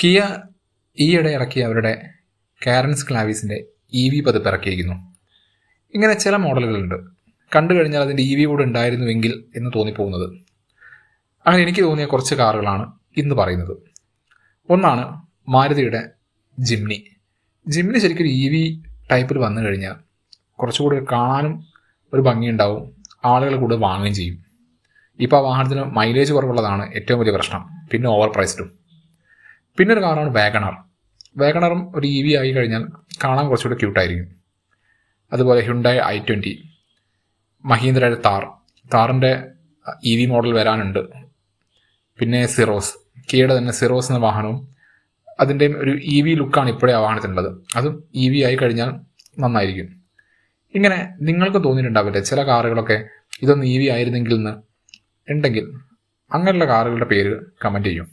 Kia ഈയിടെ ഇറക്കിയ അവരുടെ കാരൻസ് ക്ലാവിസിൻ്റെ EV പതിപ്പ് ഇറക്കിയിരിക്കുന്നു. ഇങ്ങനെ ചില മോഡലുകളുണ്ട്, കണ്ടു കഴിഞ്ഞാൽ അതിൻ്റെ EV കൂടെ ഉണ്ടായിരുന്നുവെങ്കിൽ എന്ന് തോന്നിപ്പോകുന്നത്. അങ്ങനെ എനിക്ക് തോന്നിയ കുറച്ച് കാറുകളാണ് ഇന്ന് പറയുന്നത്. ഒന്നാണ് മാരുതിയുടെ ജിംനി. ജിംനി ശരിക്കും EV ടൈപ്പിൽ വന്നു കഴിഞ്ഞാൽ കുറച്ചുകൂടി കാണാനും ഒരു ഭംഗിയുണ്ടാവും, ആളുകൾ കൂടുതൽ വാങ്ങുകയും ചെയ്യും. ഇപ്പോൾ ആ വാഹനത്തിന് മൈലേജ് കുറവുള്ളതാണ് ഏറ്റവും വലിയ പ്രശ്നം, പിന്നെ ഓവർ പ്രൈസ്ഡും. പിന്നെ ഒരു കാറാണ് വാഗണർ. വാഗണറും ഒരു EV ആയി കഴിഞ്ഞാൽ കാണാൻ കുറച്ചുകൂടി ക്യൂട്ടായിരിക്കും. അതുപോലെ ഹ്യുണ്ടായി i20, മഹീന്ദ്രയുടെ താറിൻ്റെ EV മോഡൽ വരാനുണ്ട്. പിന്നെ സിറോസ്, കിയയുടെ തന്നെ സിറോസ് എന്ന വാഹനവും അതിൻ്റെയും ഒരു EV ലുക്കാണ് ഇപ്പോഴേ ആ വാഹനത്തിനുള്ളത്. അതും EV ആയി കഴിഞ്ഞാൽ നന്നായിരിക്കും. ഇങ്ങനെ നിങ്ങൾക്ക് തോന്നിയിട്ടുണ്ടാവില്ലേ ചില കാറുകളൊക്കെ ഇതൊന്ന് EV ആയിരുന്നെങ്കിൽ എന്ന്? ഉണ്ടെങ്കിൽ അങ്ങനെയുള്ള കാറുകളുടെ പേര് കമൻറ്റ് ചെയ്യും.